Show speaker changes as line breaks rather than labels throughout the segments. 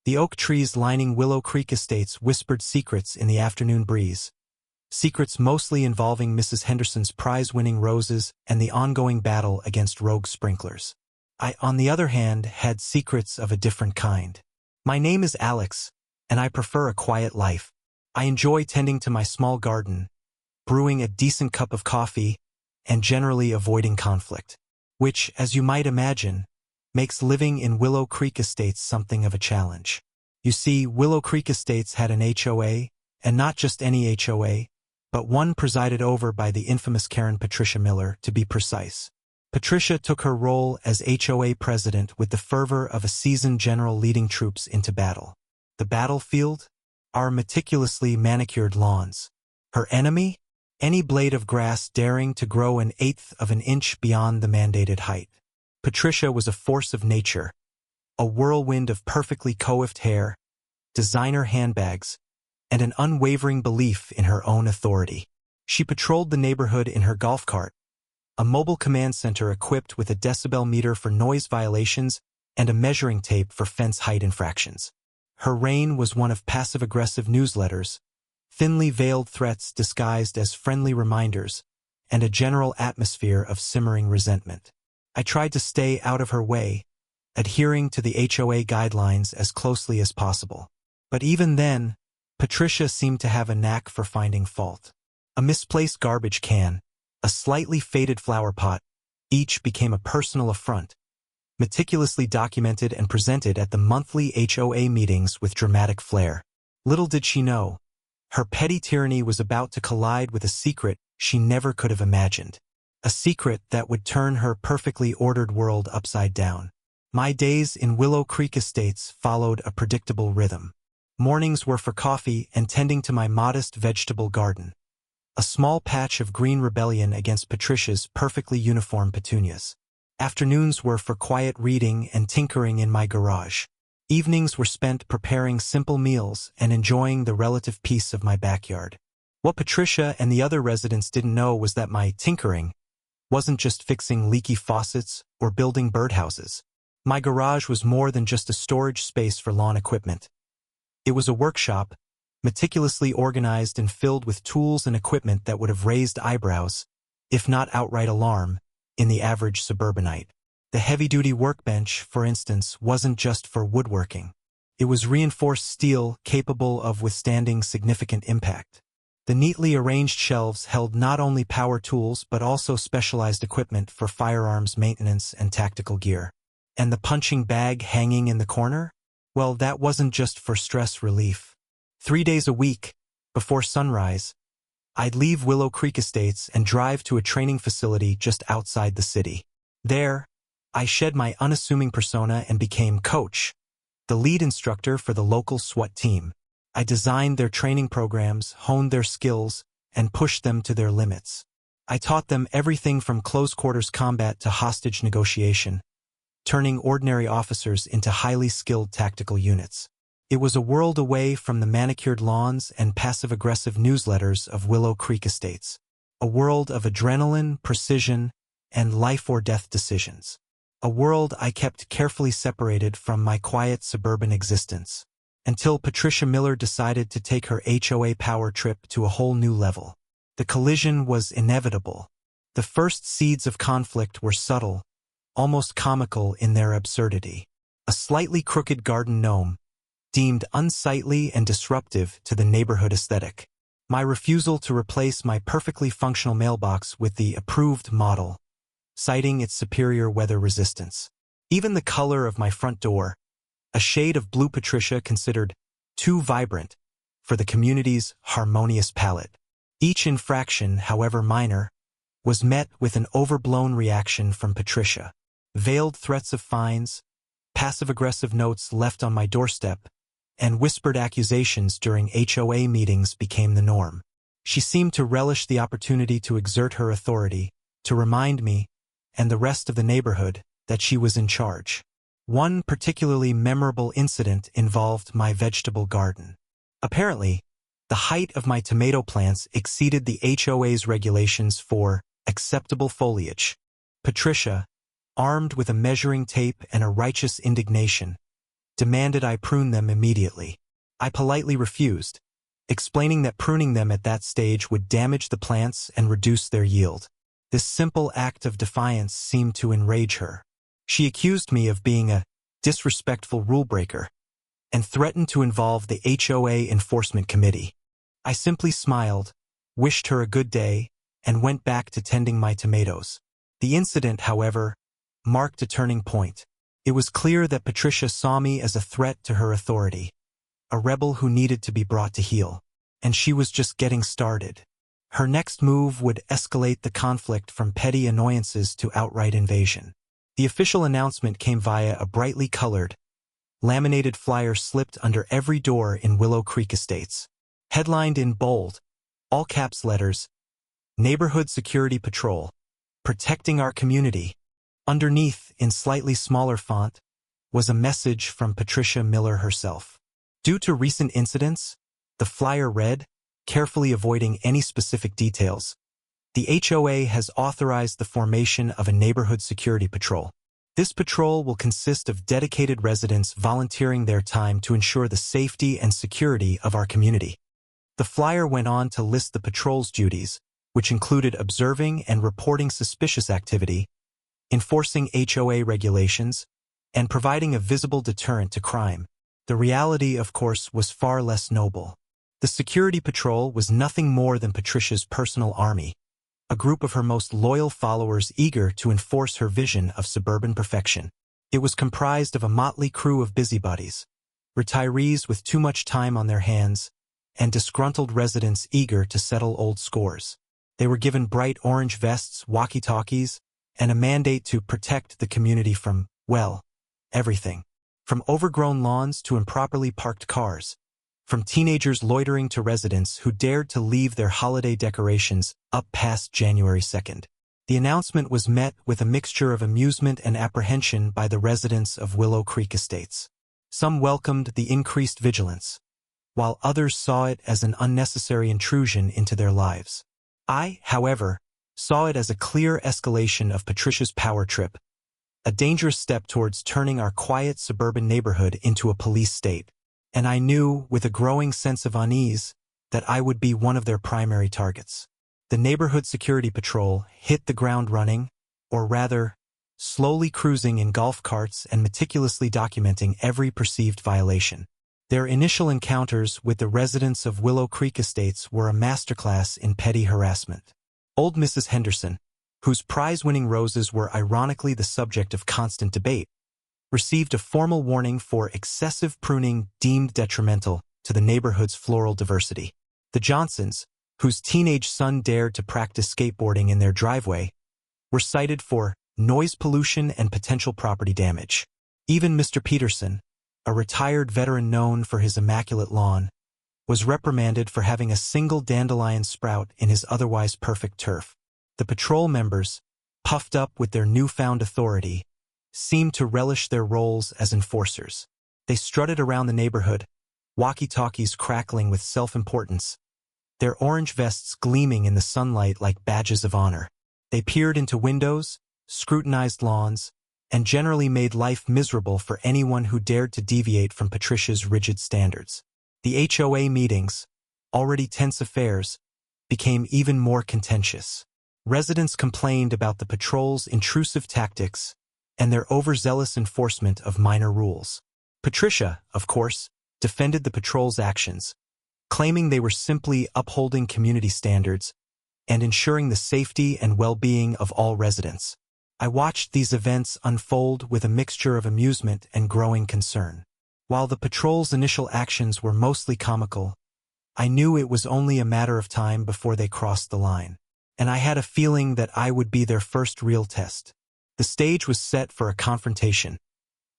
The oak trees lining Willow Creek estates whispered secrets in the afternoon breeze. Secrets mostly involving Mrs. Henderson's prize-winning roses and the ongoing battle against rogue sprinklers. I, on the other hand, had secrets of a different kind. My name is Alex, and I prefer a quiet life. I enjoy tending to my small garden, brewing a decent cup of coffee, and generally avoiding conflict, which, as you might imagine, makes living in Willow Creek Estates something of a challenge. You see, Willow Creek Estates had an HOA, and not just any HOA, but one presided over by the infamous Karen Patricia Miller, to be precise. Patricia took her role as HOA president with the fervor of a seasoned general leading troops into battle. The battlefield? Our meticulously manicured lawns. Her enemy? Any blade of grass daring to grow an eighth of an inch beyond the mandated height. Patricia was a force of nature, a whirlwind of perfectly coiffed hair, designer handbags, and an unwavering belief in her own authority. She patrolled the neighborhood in her golf cart, a mobile command center equipped with a decibel meter for noise violations and a measuring tape for fence height infractions. Her reign was one of passive-aggressive newsletters, thinly veiled threats disguised as friendly reminders, and a general atmosphere of simmering resentment. I tried to stay out of her way, adhering to the HOA guidelines as closely as possible. But even then, Patricia seemed to have a knack for finding fault. A misplaced garbage can, a slightly faded flower pot, each became a personal affront, meticulously documented and presented at the monthly HOA meetings with dramatic flair. Little did she know, her petty tyranny was about to collide with a secret she never could have imagined. A secret that would turn her perfectly ordered world upside down. My days in Willow Creek Estates followed a predictable rhythm. Mornings were for coffee and tending to my modest vegetable garden, a small patch of green rebellion against Patricia's perfectly uniform petunias. Afternoons were for quiet reading and tinkering in my garage. Evenings were spent preparing simple meals and enjoying the relative peace of my backyard. What Patricia and the other residents didn't know was that my tinkering wasn't just fixing leaky faucets or building birdhouses. My garage was more than just a storage space for lawn equipment. It was a workshop, meticulously organized and filled with tools and equipment that would have raised eyebrows, if not outright alarm, in the average suburbanite. The heavy-duty workbench, for instance, wasn't just for woodworking. It was reinforced steel capable of withstanding significant impact. The neatly arranged shelves held not only power tools but also specialized equipment for firearms maintenance and tactical gear. And the punching bag hanging in the corner? Well, that wasn't just for stress relief. 3 days a week, before sunrise, I'd leave Willow Creek Estates and drive to a training facility just outside the city. There, I shed my unassuming persona and became coach, the lead instructor for the local SWAT team. I designed their training programs, honed their skills, and pushed them to their limits. I taught them everything from close-quarters combat to hostage negotiation, turning ordinary officers into highly skilled tactical units. It was a world away from the manicured lawns and passive-aggressive newsletters of Willow Creek Estates. A world of adrenaline, precision, and life-or-death decisions. A world I kept carefully separated from my quiet suburban existence, until Patricia Miller decided to take her HOA power trip to a whole new level. The collision was inevitable. The first seeds of conflict were subtle, almost comical in their absurdity. A slightly crooked garden gnome, deemed unsightly and disruptive to the neighborhood aesthetic. My refusal to replace my perfectly functional mailbox with the approved model, citing its superior weather resistance. Even the color of my front door, a shade of blue Patricia considered too vibrant for the community's harmonious palette. Each infraction, however minor, was met with an overblown reaction from Patricia. Veiled threats of fines, passive-aggressive notes left on my doorstep, and whispered accusations during HOA meetings became the norm. She seemed to relish the opportunity to exert her authority, to remind me, and the rest of the neighborhood, that she was in charge. One particularly memorable incident involved my vegetable garden. Apparently, the height of my tomato plants exceeded the HOA's regulations for acceptable foliage. Patricia, armed with a measuring tape and a righteous indignation, demanded I prune them immediately. I politely refused, explaining that pruning them at that stage would damage the plants and reduce their yield. This simple act of defiance seemed to enrage her. She accused me of being a disrespectful rule-breaker and threatened to involve the HOA enforcement committee. I simply smiled, wished her a good day, and went back to tending my tomatoes. The incident, however, marked a turning point. It was clear that Patricia saw me as a threat to her authority, a rebel who needed to be brought to heel. And she was just getting started. Her next move would escalate the conflict from petty annoyances to outright invasion. The official announcement came via a brightly colored, laminated flyer slipped under every door in Willow Creek Estates. Headlined in bold, all-caps letters, Neighborhood Security Patrol, protecting our community. Underneath, in slightly smaller font, was a message from Patricia Miller herself. Due to recent incidents, the flyer read, carefully avoiding any specific details, the HOA has authorized the formation of a neighborhood security patrol. This patrol will consist of dedicated residents volunteering their time to ensure the safety and security of our community. The flyer went on to list the patrol's duties, which included observing and reporting suspicious activity, enforcing HOA regulations, and providing a visible deterrent to crime. The reality, of course, was far less noble. The security patrol was nothing more than Patricia's personal army, a group of her most loyal followers eager to enforce her vision of suburban perfection. It was comprised of a motley crew of busybodies, retirees with too much time on their hands, and disgruntled residents eager to settle old scores. They were given bright orange vests, walkie-talkies, and a mandate to protect the community from, well, everything. From overgrown lawns to improperly parked cars. From teenagers loitering to residents who dared to leave their holiday decorations up past January 2nd. The announcement was met with a mixture of amusement and apprehension by the residents of Willow Creek Estates. Some welcomed the increased vigilance, while others saw it as an unnecessary intrusion into their lives. I, however, saw it as a clear escalation of Patricia's power trip, a dangerous step towards turning our quiet suburban neighborhood into a police state. And I knew, with a growing sense of unease, that I would be one of their primary targets. The Neighborhood Security Patrol hit the ground running, or rather, slowly cruising in golf carts and meticulously documenting every perceived violation. Their initial encounters with the residents of Willow Creek Estates were a masterclass in petty harassment. Old Mrs. Henderson, whose prize-winning roses were ironically the subject of constant debate, received a formal warning for excessive pruning deemed detrimental to the neighborhood's floral diversity. The Johnsons, whose teenage son dared to practice skateboarding in their driveway, were cited for noise pollution and potential property damage. Even Mr. Peterson, a retired veteran known for his immaculate lawn, was reprimanded for having a single dandelion sprout in his otherwise perfect turf. The patrol members, puffed up with their newfound authority, seemed to relish their roles as enforcers. They strutted around the neighborhood, walkie-talkies crackling with self-importance, their orange vests gleaming in the sunlight like badges of honor. They peered into windows, scrutinized lawns, and generally made life miserable for anyone who dared to deviate from Patricia's rigid standards. The HOA meetings, already tense affairs, became even more contentious. Residents complained about the patrol's intrusive tactics and their overzealous enforcement of minor rules. Patricia, of course, defended the patrol's actions, claiming they were simply upholding community standards and ensuring the safety and well-being of all residents. I watched these events unfold with a mixture of amusement and growing concern. While the patrol's initial actions were mostly comical, I knew it was only a matter of time before they crossed the line, and I had a feeling that I would be their first real test. The stage was set for a confrontation,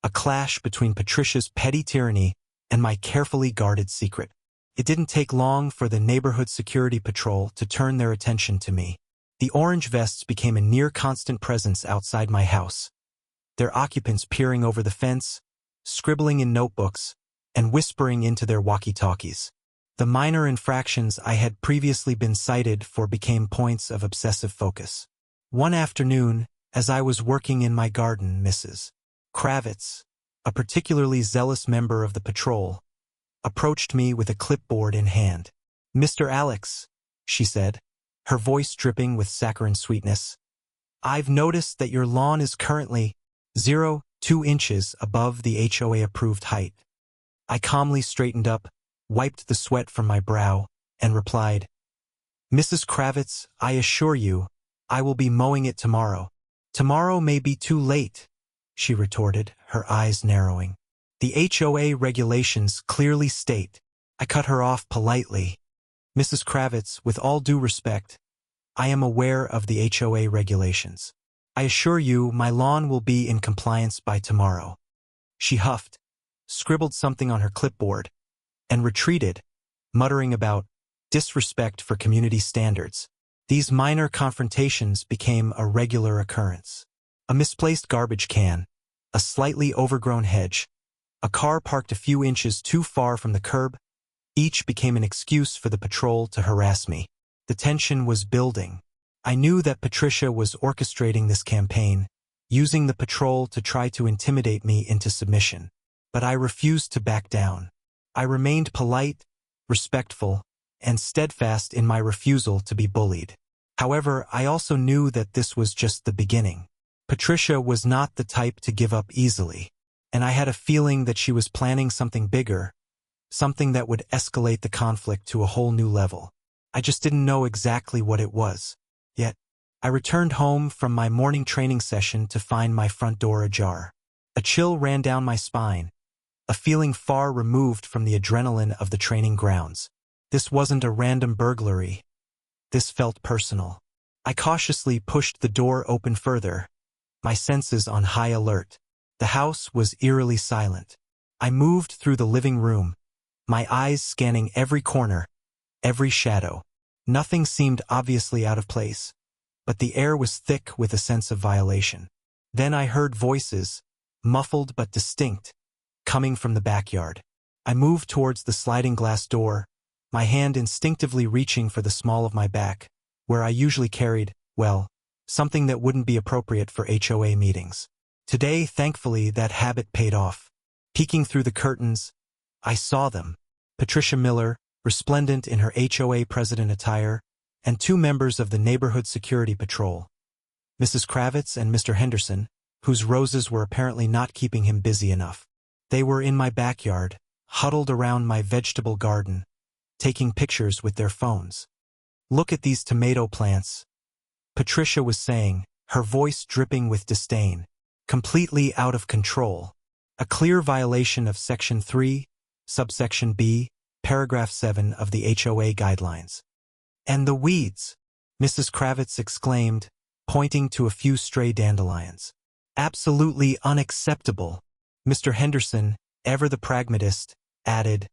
a clash between Patricia's petty tyranny and my carefully guarded secret. It didn't take long for the Neighborhood Security Patrol to turn their attention to me. The orange vests became a near-constant presence outside my house, their occupants peering over the fence, scribbling in notebooks, and whispering into their walkie-talkies. The minor infractions I had previously been cited for became points of obsessive focus. One afternoon, as I was working in my garden, Mrs. Kravitz, a particularly zealous member of the patrol, approached me with a clipboard in hand. "Mr. Alex," she said, her voice dripping with saccharine sweetness, "I've noticed that your lawn is currently 0.2 inches above the HOA-approved height." I calmly straightened up, wiped the sweat from my brow, and replied, "Mrs. Kravitz, I assure you, I will be mowing it tomorrow." "Tomorrow may be too late," she retorted, her eyes narrowing. "The HOA regulations clearly state." I cut her off politely. "Mrs. Kravitz, with all due respect, I am aware of the HOA regulations. I assure you my lawn will be in compliance by tomorrow." She huffed, scribbled something on her clipboard, and retreated, muttering about disrespect for community standards. These minor confrontations became a regular occurrence. A misplaced garbage can, a slightly overgrown hedge, a car parked a few inches too far from the curb, each became an excuse for the patrol to harass me. The tension was building. I knew that Patricia was orchestrating this campaign, using the patrol to try to intimidate me into submission. But I refused to back down. I remained polite, respectful, and steadfast in my refusal to be bullied. However, I also knew that this was just the beginning. Patricia was not the type to give up easily, and I had a feeling that she was planning something bigger, something that would escalate the conflict to a whole new level. I just didn't know exactly what it was. Yet, I returned home from my morning training session to find my front door ajar. A chill ran down my spine, a feeling far removed from the adrenaline of the training grounds. This wasn't a random burglary. This felt personal. I cautiously pushed the door open further, my senses on high alert. The house was eerily silent. I moved through the living room, my eyes scanning every corner, every shadow. Nothing seemed obviously out of place, but the air was thick with a sense of violation. Then I heard voices, muffled but distinct, coming from the backyard. I moved towards the sliding glass door, my hand instinctively reaching for the small of my back, where I usually carried, well, something that wouldn't be appropriate for HOA meetings. Today, thankfully, that habit paid off. Peeking through the curtains, I saw them. Patricia Miller, resplendent in her HOA president attire, and two members of the neighborhood security patrol, Mrs. Kravitz and Mr. Henderson, whose roses were apparently not keeping him busy enough. They were in my backyard, huddled around my vegetable garden, taking pictures with their phones. "Look at these tomato plants," Patricia was saying, her voice dripping with disdain. "Completely out of control. A clear violation of Section 3, subsection B, paragraph 7 of the HOA guidelines." "And the weeds," Mrs. Kravitz exclaimed, pointing to a few stray dandelions. "Absolutely unacceptable." Mr. Henderson, ever the pragmatist, added,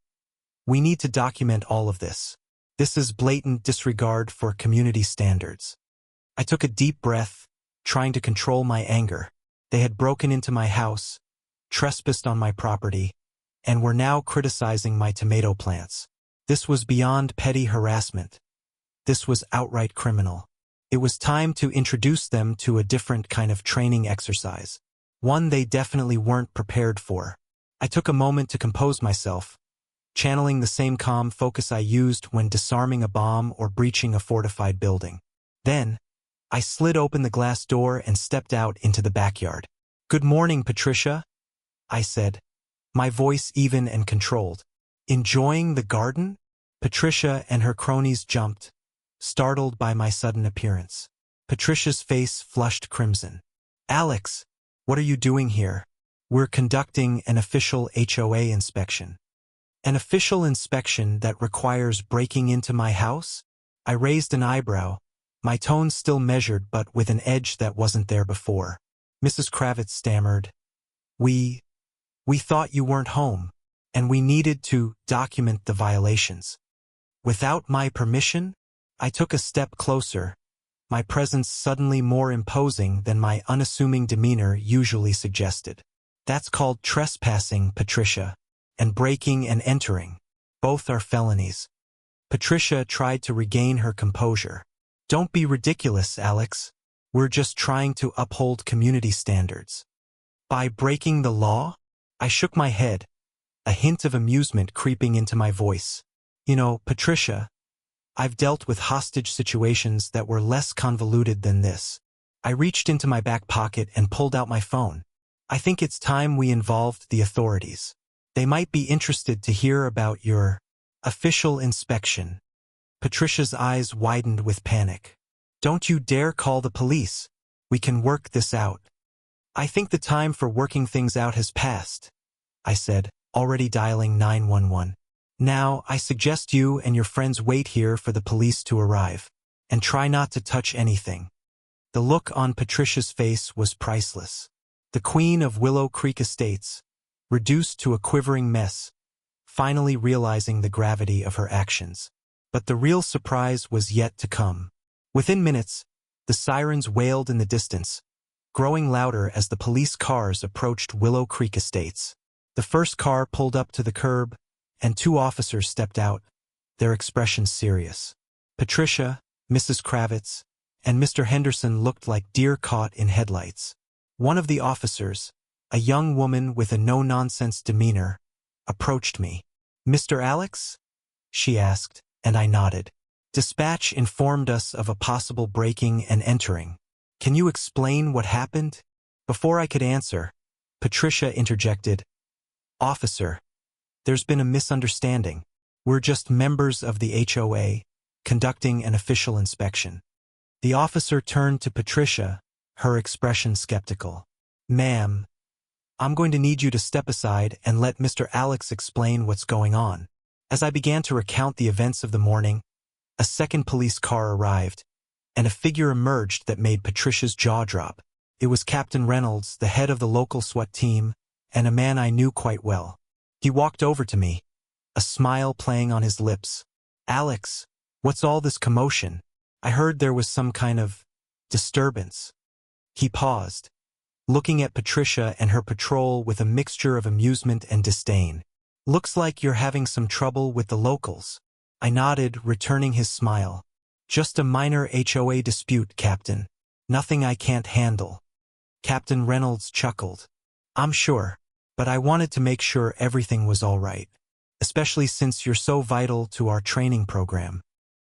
"We need to document all of this. This is blatant disregard for community standards." I took a deep breath, trying to control my anger. They had broken into my house, trespassed on my property, and were now criticizing my tomato plants. This was beyond petty harassment. This was outright criminal. It was time to introduce them to a different kind of training exercise, one they definitely weren't prepared for. I took a moment to compose myself, channeling the same calm focus I used when disarming a bomb or breaching a fortified building. Then, I slid open the glass door and stepped out into the backyard. "Good morning, Patricia," I said, my voice even and controlled. "Enjoying the garden?" Patricia and her cronies jumped, startled by my sudden appearance. Patricia's face flushed crimson. "Alex, what are you doing here?" "We're conducting an official HOA inspection." "An official inspection that requires breaking into my house?" I raised an eyebrow, my tone still measured but with an edge that wasn't there before. Mrs. Kravitz stammered, We thought you weren't home, and we needed to document the violations." "Without my permission?" I took a step closer, my presence suddenly more imposing than my unassuming demeanor usually suggested. "That's called trespassing, Patricia, and breaking and entering. Both are felonies." Patricia tried to regain her composure. "Don't be ridiculous, Alex. We're just trying to uphold community standards." "By breaking the law?" I shook my head, a hint of amusement creeping into my voice. You know, Patricia, I've dealt with hostage situations that were less convoluted than this. I reached into my back pocket and pulled out my phone. I think it's time we involved the authorities. They might be interested to hear about your official inspection. Patricia's eyes widened with panic. Don't you dare call the police. We can work this out. I think the time for working things out has passed, I said, already dialing 911. Now, I suggest you and your friends wait here for the police to arrive, and try not to touch anything. The look on Patricia's face was priceless. The queen of Willow Creek Estates, reduced to a quivering mess, finally realizing the gravity of her actions. But the real surprise was yet to come. Within minutes, the sirens wailed in the distance, growing louder as the police cars approached Willow Creek Estates. The first car pulled up to the curb, and 2 officers stepped out, their expressions serious. Patricia, Mrs. Kravitz, and Mr. Henderson looked like deer caught in headlights. One of the officers, a young woman with a no-nonsense demeanor, approached me. "Mr. Alex?" she asked, and I nodded. "Dispatch informed us of a possible breaking and entering. Can you explain what happened?" Before I could answer, Patricia interjected, "Officer, there's been a misunderstanding. We're just members of the HOA, conducting an official inspection." The officer turned to Patricia, her expression skeptical. "Ma'am, I'm going to need you to step aside and let Mr. Alex explain what's going on." As I began to recount the events of the morning, a second police car arrived, and a figure emerged that made Patricia's jaw drop. It was Captain Reynolds, the head of the local SWAT team, and a man I knew quite well. He walked over to me, a smile playing on his lips. "Alex, what's all this commotion? I heard there was some kind of disturbance." He paused, looking at Patricia and her patrol with a mixture of amusement and disdain. "Looks like you're having some trouble with the locals." I nodded, returning his smile. "Just a minor HOA dispute, Captain. Nothing I can't handle." Captain Reynolds chuckled. "I'm sure, but I wanted to make sure everything was all right, especially since you're so vital to our training program."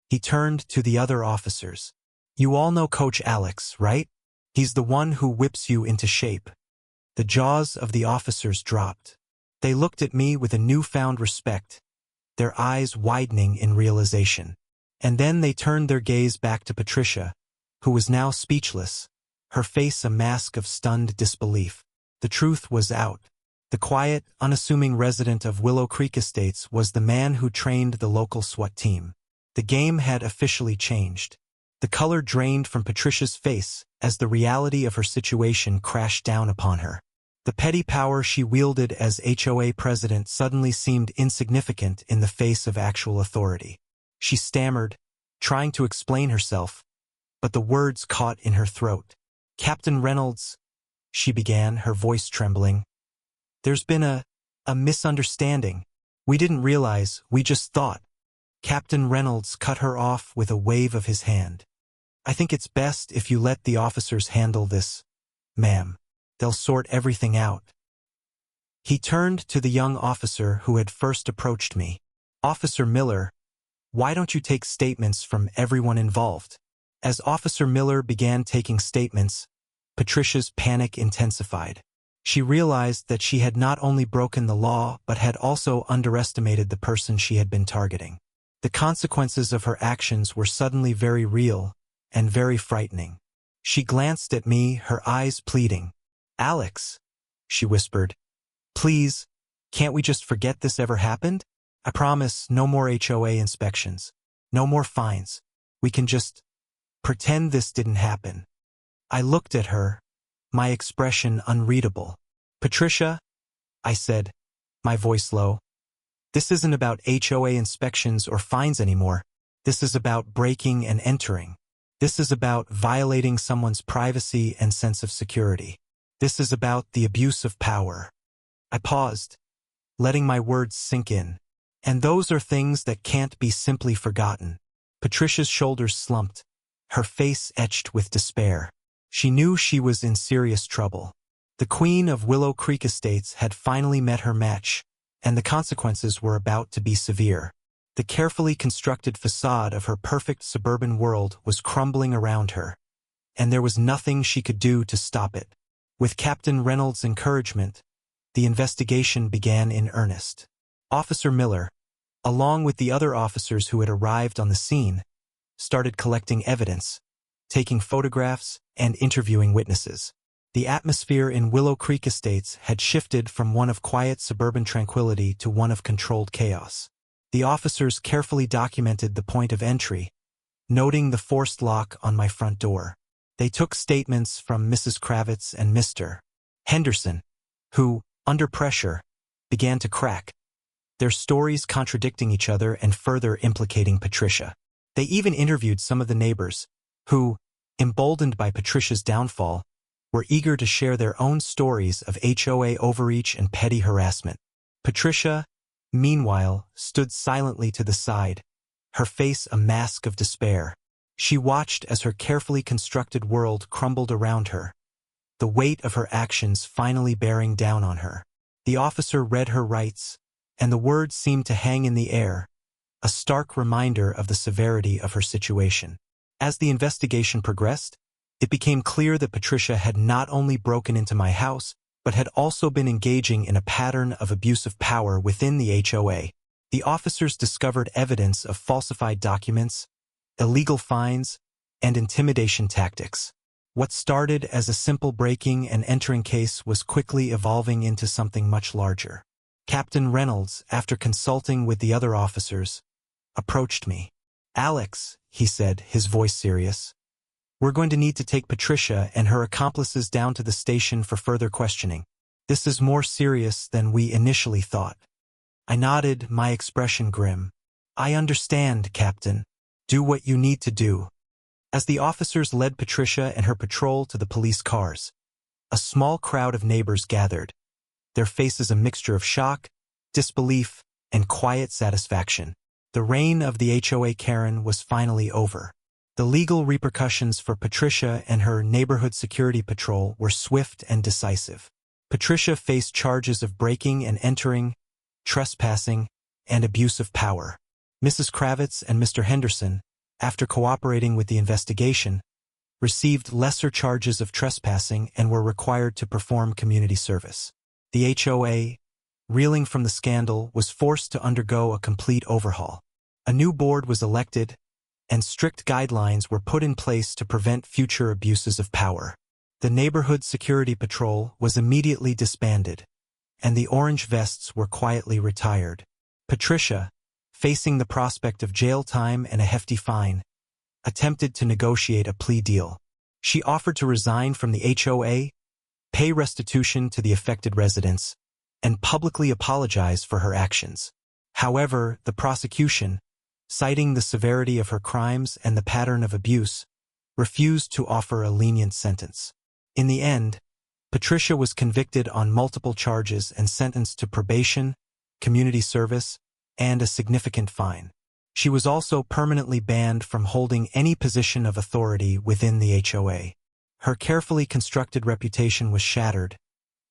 He turned to the other officers. "You all know Coach Alex, right? He's the one who whips you into shape." The jaws of the officers dropped. They looked at me with a newfound respect, their eyes widening in realization. And then they turned their gaze back to Patricia, who was now speechless, her face a mask of stunned disbelief. The truth was out. The quiet, unassuming resident of Willow Creek Estates was the man who trained the local SWAT team. The game had officially changed. The color drained from Patricia's face as the reality of her situation crashed down upon her. The petty power she wielded as HOA president suddenly seemed insignificant in the face of actual authority. She stammered, trying to explain herself, but the words caught in her throat. "Captain Reynolds," she began, her voice trembling. "There's been a misunderstanding. We didn't realize, we just thought." Captain Reynolds cut her off with a wave of his hand. "I think it's best if you let the officers handle this, ma'am. They'll sort everything out." He turned to the young officer who had first approached me. "Officer Miller, why don't you take statements from everyone involved?" As Officer Miller began taking statements, Patricia's panic intensified. She realized that she had not only broken the law but had also underestimated the person she had been targeting. The consequences of her actions were suddenly very real and very frightening. She glanced at me, her eyes pleading. "Alex," she whispered, "please, can't we just forget this ever happened? I promise, no more HOA inspections, no more fines. We can just pretend this didn't happen." I looked at her, my expression unreadable. "Patricia," I said, my voice low, "this isn't about HOA inspections or fines anymore. This is about breaking and entering. This is about violating someone's privacy and sense of security. This is about the abuse of power." I paused, letting my words sink in. "And those are things that can't be simply forgotten." Patricia's shoulders slumped, her face etched with despair. She knew she was in serious trouble. The Queen of Willow Creek Estates had finally met her match, and the consequences were about to be severe. The carefully constructed facade of her perfect suburban world was crumbling around her, and there was nothing she could do to stop it. With Captain Reynolds' encouragement, the investigation began in earnest. Officer Miller, along with the other officers who had arrived on the scene, started collecting evidence, taking photographs, and interviewing witnesses. The atmosphere in Willow Creek Estates had shifted from one of quiet suburban tranquility to one of controlled chaos. The officers carefully documented the point of entry, noting the forced lock on my front door. They took statements from Mrs. Kravitz and Mr. Henderson, who, under pressure, began to crack, their stories contradicting each other and further implicating Patricia. They even interviewed some of the neighbors, who, emboldened by Patricia's downfall, were eager to share their own stories of HOA overreach and petty harassment. Patricia, meanwhile, stood silently to the side, her face a mask of despair. She watched as her carefully constructed world crumbled around her, the weight of her actions finally bearing down on her. The officer read her rights, and the words seemed to hang in the air, a stark reminder of the severity of her situation. As the investigation progressed, it became clear that Patricia had not only broken into my house, but had also been engaging in a pattern of abuse of power within the HOA. The officers discovered evidence of falsified documents, illegal fines, and intimidation tactics. What started as a simple breaking and entering case was quickly evolving into something much larger. Captain Reynolds, after consulting with the other officers, approached me. "Alex," he said, his voice serious, "we're going to need to take Patricia and her accomplices down to the station for further questioning. This is more serious than we initially thought." I nodded, my expression grim. "I understand, Captain. Do what you need to do." As the officers led Patricia and her patrol to the police cars, a small crowd of neighbors gathered, their faces a mixture of shock, disbelief, and quiet satisfaction. The reign of the HOA Karen was finally over. The legal repercussions for Patricia and her neighborhood security patrol were swift and decisive. Patricia faced charges of breaking and entering, trespassing, and abuse of power. Mrs. Kravitz and Mr. Henderson, after cooperating with the investigation, received lesser charges of trespassing and were required to perform community service. The HOA, reeling from the scandal, was forced to undergo a complete overhaul. A new board was elected, and strict guidelines were put in place to prevent future abuses of power. The neighborhood security patrol was immediately disbanded, and the orange vests were quietly retired. Patricia, facing the prospect of jail time and a hefty fine, attempted to negotiate a plea deal. She offered to resign from the HOA, pay restitution to the affected residents, and publicly apologize for her actions. However, the prosecution, citing the severity of her crimes and the pattern of abuse, refused to offer a lenient sentence. In the end, Patricia was convicted on multiple charges and sentenced to probation, community service, and a significant fine. She was also permanently banned from holding any position of authority within the HOA. Her carefully constructed reputation was shattered,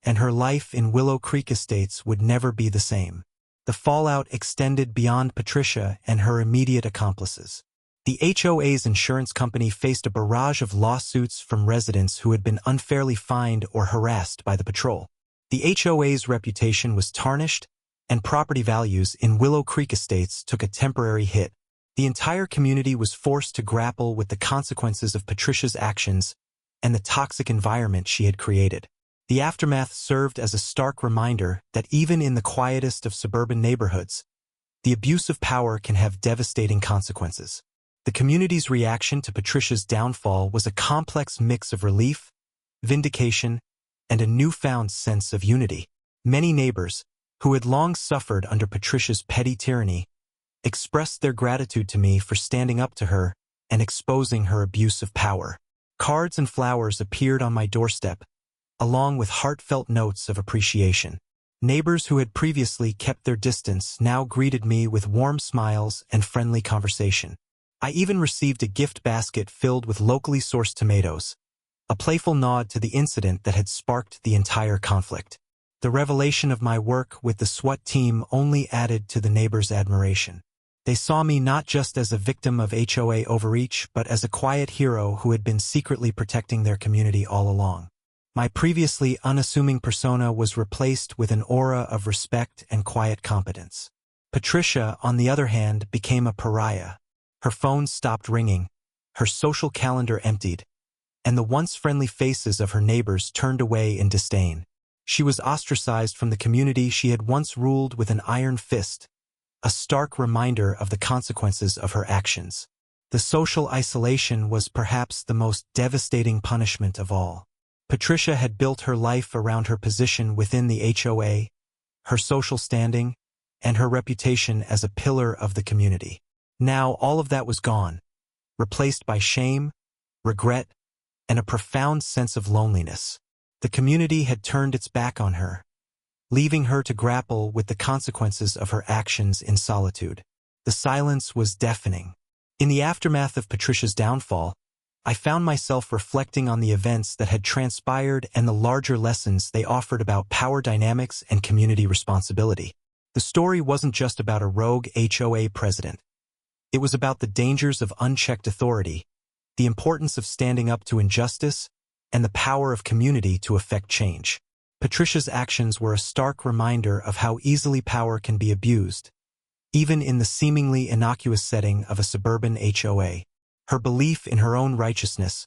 and her life in Willow Creek Estates would never be the same. The fallout extended beyond Patricia and her immediate accomplices. The HOA's insurance company faced a barrage of lawsuits from residents who had been unfairly fined or harassed by the patrol. The HOA's reputation was tarnished, and property values in Willow Creek Estates took a temporary hit. The entire community was forced to grapple with the consequences of Patricia's actions and the toxic environment she had created. The aftermath served as a stark reminder that even in the quietest of suburban neighborhoods, the abuse of power can have devastating consequences. The community's reaction to Patricia's downfall was a complex mix of relief, vindication, and a newfound sense of unity. Many neighbors, who had long suffered under Patricia's petty tyranny, expressed their gratitude to me for standing up to her and exposing her abuse of power. Cards and flowers appeared on my doorstep, along with heartfelt notes of appreciation. Neighbors who had previously kept their distance now greeted me with warm smiles and friendly conversation. I even received a gift basket filled with locally sourced tomatoes, a playful nod to the incident that had sparked the entire conflict. The revelation of my work with the SWAT team only added to the neighbors' admiration. They saw me not just as a victim of HOA overreach, but as a quiet hero who had been secretly protecting their community all along. My previously unassuming persona was replaced with an aura of respect and quiet competence. Patricia, on the other hand, became a pariah. Her phone stopped ringing, her social calendar emptied, and the once friendly faces of her neighbors turned away in disdain. She was ostracized from the community she had once ruled with an iron fist, a stark reminder of the consequences of her actions. The social isolation was perhaps the most devastating punishment of all. Patricia had built her life around her position within the HOA, her social standing, and her reputation as a pillar of the community. Now all of that was gone, replaced by shame, regret, and a profound sense of loneliness. The community had turned its back on her, leaving her to grapple with the consequences of her actions in solitude. The silence was deafening. In the aftermath of Patricia's downfall, I found myself reflecting on the events that had transpired and the larger lessons they offered about power dynamics and community responsibility. The story wasn't just about a rogue HOA president. It was about the dangers of unchecked authority, the importance of standing up to injustice, and the power of community to effect change. Patricia's actions were a stark reminder of how easily power can be abused, even in the seemingly innocuous setting of a suburban HOA. Her belief in her own righteousness,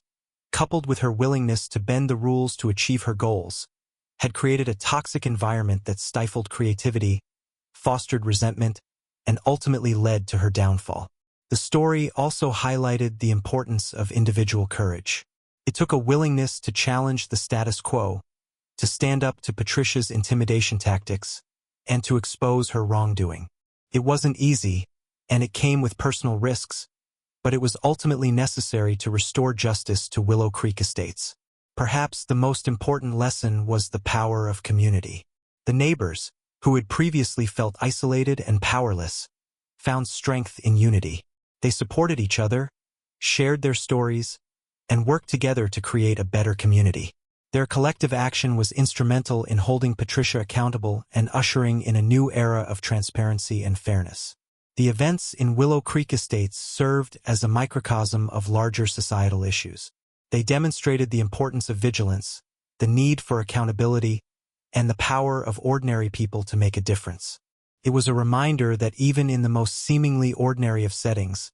coupled with her willingness to bend the rules to achieve her goals, had created a toxic environment that stifled creativity, fostered resentment, and ultimately led to her downfall. The story also highlighted the importance of individual courage. It took a willingness to challenge the status quo, to stand up to Patricia's intimidation tactics, and to expose her wrongdoing. It wasn't easy, and it came with personal risks, but it was ultimately necessary to restore justice to Willow Creek Estates. Perhaps the most important lesson was the power of community. The neighbors, who had previously felt isolated and powerless, found strength in unity. They supported each other, shared their stories, and worked together to create a better community. Their collective action was instrumental in holding Patricia accountable and ushering in a new era of transparency and fairness. The events in Willow Creek Estates served as a microcosm of larger societal issues. They demonstrated the importance of vigilance, the need for accountability, and the power of ordinary people to make a difference. It was a reminder that even in the most seemingly ordinary of settings,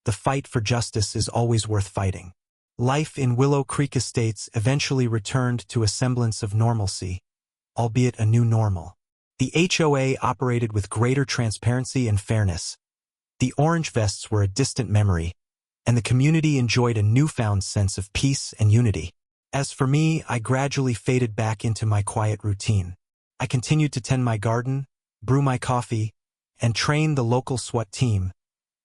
the fight for justice is always worth fighting. Life in Willow Creek Estates eventually returned to a semblance of normalcy, albeit a new normal. The HOA operated with greater transparency and fairness. The orange vests were a distant memory, and the community enjoyed a newfound sense of peace and unity. As for me, I gradually faded back into my quiet routine. I continued to tend my garden, brew my coffee, and train the local SWAT team,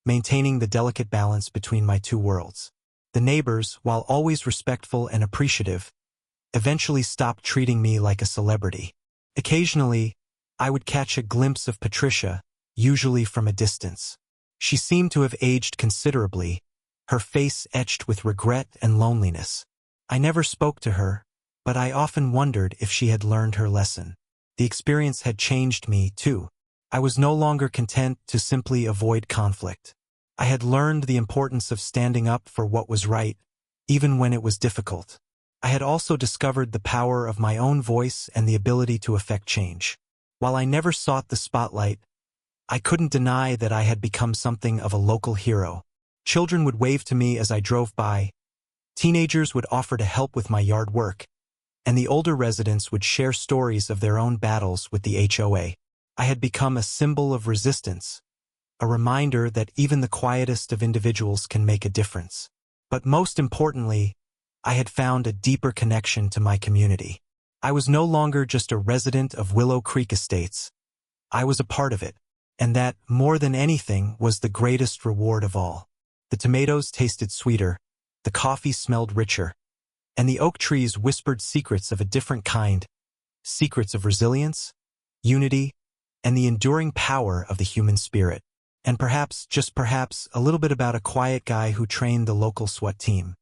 maintaining the delicate balance between my two worlds. The neighbors, while always respectful and appreciative, eventually stopped treating me like a celebrity. Occasionally, I would catch a glimpse of Patricia, usually from a distance. She seemed to have aged considerably, her face etched with regret and loneliness. I never spoke to her, but I often wondered if she had learned her lesson. The experience had changed me, too. I was no longer content to simply avoid conflict. I had learned the importance of standing up for what was right, even when it was difficult. I had also discovered the power of my own voice and the ability to effect change. While I never sought the spotlight, I couldn't deny that I had become something of a local hero. Children would wave to me as I drove by, teenagers would offer to help with my yard work, and the older residents would share stories of their own battles with the HOA. I had become a symbol of resistance, a reminder that even the quietest of individuals can make a difference. But most importantly, I had found a deeper connection to my community. I was no longer just a resident of Willow Creek Estates. I was a part of it, and that, more than anything, was the greatest reward of all. The tomatoes tasted sweeter, the coffee smelled richer, and the oak trees whispered secrets of a different kind, secrets of resilience, unity, and the enduring power of the human spirit. And perhaps, just perhaps, a little bit about a quiet guy who trained the local SWAT team.